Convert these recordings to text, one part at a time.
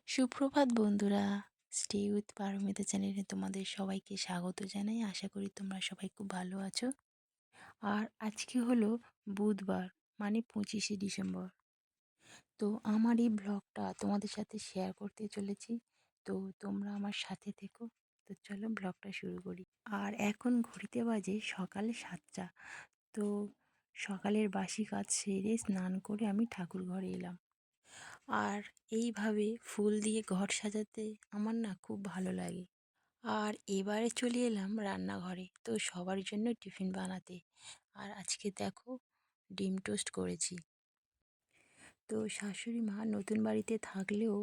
সুপ্রভাত বন্ধুরা। Stay with Paromita চ্যানেলে তোমাদের সবাইকে স্বাগত জানাই। আশা করি তোমরা সবাই খুব ভালো আছো। আর আজকে হলো বুধবার, মানে 25শে ডিসেম্বর। তো আমার এই ব্লগটা তোমাদের সাথে শেয়ার করতে চলেছি। তো তোমরা আমার সাথে থেকো। তো চলো ব্লগটা শুরু করি। আর এখন ঘড়িতে বাজে সকাল 7টা। তো সকালের বাসি কাজ সেরে স্নান করে আমি ঠাকুর ঘরে এলাম। আর এইভাবে ফুল দিয়ে ঘর সাজাতে আমার না খুব ভালো লাগে। আর এবারে চলে এলাম রান্নাঘরে, তো সবার জন্য টিফিন বানাতে। আর আজকে দেখো, ডিম টোস্ট করেছি। তো শাশুড়ি মা নতুন বাড়িতে থাকলেও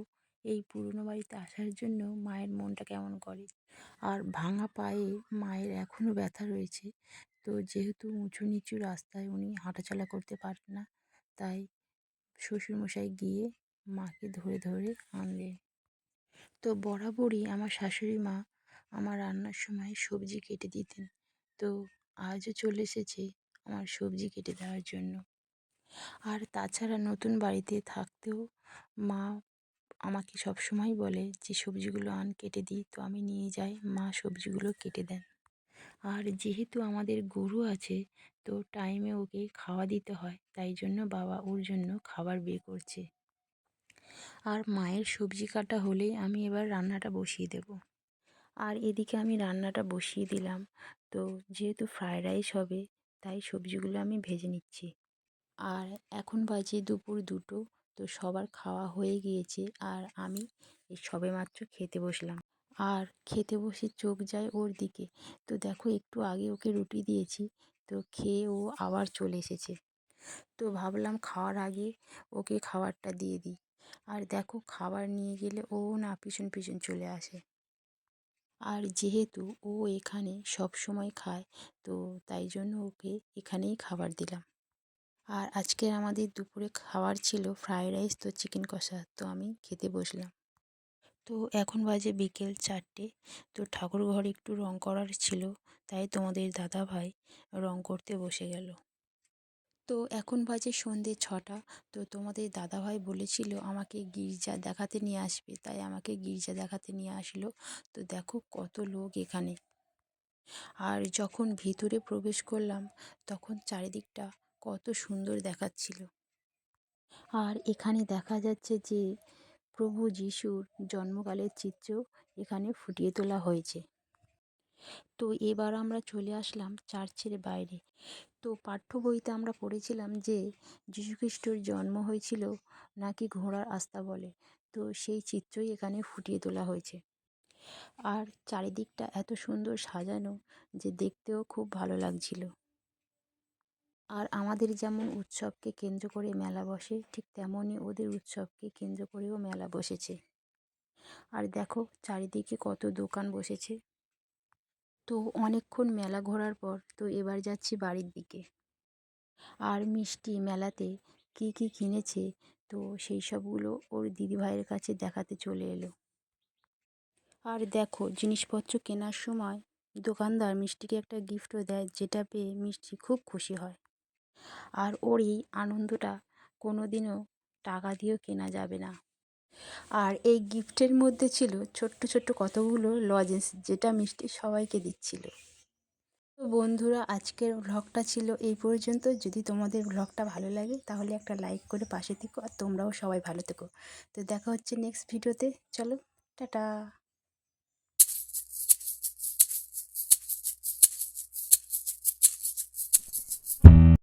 এই পুরনো বাড়িতে আসার জন্য মায়ের মনটা কেমন করে। আর ভাঙা পায়ে মায়ের এখনও ব্যথা রয়েছে। তো যেহেতু উঁচু নিচু রাস্তায় উনি হাঁটাচলা করতে পারেন না, তাই শ্বশুরমশাই গিয়ে মাকে ধরে ধরে আনলেন। তো বরাবরই আমার শাশুড়ি মা আমার রান্নার সময় সবজি কেটে দিতেন। তো আজও চলে এসেছে আমার সবজি কেটে দেওয়ার জন্য। আর তাছাড়া নতুন বাড়িতে থাকতেও মা আমাকে সবসময় বলে যে সবজিগুলো আন, কেটে দিই। তো আমি নিয়ে যাই, মা সবজিগুলো কেটে দেন। আর যেহেতু আমাদের গরু আছে, তো টাইমে ওকে খাওয়া দিতে হয়, তাই জন্য বাবা ওর জন্য খাবার বের করছে। আর মায়ের সবজি কাটা হলেই আমি এবার রান্নাটা বসিয়ে দেব। আর এদিকে আমি রান্নাটা বসিয়ে দিলাম। তো যেহেতু ফ্রায়েড রাইস হবে, তাই সবজিগুলো আমি ভেজে নিচ্ছি। আর এখন বাজে দুপুর 2টো। তো সবার খাওয়া হয়ে গিয়েছে, আর আমি এই সবেমাত্র খেতে বসলাম। আর খেতে বসে চোখ যায় ওর দিকে। তো দেখো, একটু আগে ওকে রুটি দিয়েছি, তো খেয়ে ও আবার চলে এসেছে। তো ভাবলাম খাওয়ার আগে ওকে খাবারটা দিয়ে দিই। আর দেখো, খাবার নিয়ে গেলে ও না পিছন পিছন চলে আসে। আর যেহেতু ও এখানে সব সময় খায়, তো তাই জন্য ওকে এখানেই খাবার দিলাম। আর আজকের আমাদের দুপুরে খাবার ছিল ফ্রায়েড রাইস, তো চিকেন কষা। তো আমি খেতে বসলাম। তো এখন বাজে বিকেল 4টে। তো ঠাকুর ঘরে একটু রং করার ছিল, তাই তোমাদের দাদা ভাই রং করতে বসে গেল। তো এখন বাজে সন্ধে 6টা। তো তোমাদের দাদাভাই বলেছিল আমাকে গির্জা দেখাতে নিয়ে আসবে, তাই আমাকে গির্জা দেখাতে নিয়ে আসলো। তো দেখো কত লোক এখানে। আর যখন ভিতরে প্রবেশ করলাম, তখন চারিদিকটা কত সুন্দর দেখাচ্ছিল। আর এখানে দেখা যাচ্ছে যে প্রভু যিশুর জন্মকালের চিত্র এখানে ফুটিয়ে তোলা হয়েছে। তো এবার আমরা চলে আসলাম চার্চের বাইরে। তো পাঠ্য বইতে আমরা পড়েছিলাম যে যীশুখ্রিস্টর জন্ম হয়েছিল নাকি ঘোড়ার আস্তাবলে। তো সেই চিত্রই এখানে ফুটিয়ে তোলা হয়েছে। আর চারিদিকটা এত সুন্দর সাজানো যে দেখতেও খুব ভালো লাগছিল। আর আমাদের যেমন উৎসবকে কেন্দ্র করে মেলা বসে, ঠিক তেমনই ওদের উৎসবকে কেন্দ্র করেও মেলা বসেছে। আর দেখো চারিদিকে কত দোকান বসেছে। তো অনেকক্ষণ মেলা ঘোরার পর তো এবার যাচ্ছি বাড়ির দিকে। আর মিষ্টি মেলাতে কি কি কিনেছে, তো সেই সবগুলো ওর দিদিভাইয়ের কাছে দেখাতে চলে এলো। আর দেখো, জিনিসপত্র কেনার সময় দোকানদার মিষ্টিকে একটা গিফটও দেয়, যেটা পেয়ে মিষ্টি খুব খুশি হয়। আর ওর এই আনন্দটা কোনো দিনও টাকা দিয়েও কেনা যাবে না। আর এই গিফটের মধ্যে ছিল ছোট্ট ছোট্ট কতগুলো লজেন্স, যেটা মিষ্টি সবাইকে দিচ্ছিল। তো বন্ধুরা, আজকের ভ্লগটা ছিল এই পর্যন্ত। যদি তোমাদের ভ্লগটা ভালো লাগে তাহলে একটা লাইক করে পাশে থেকো, আর তোমরাও সবাই ভালো থেকো। তো দেখা হচ্ছে নেক্সট ভিডিওতে। চলো, টাটা।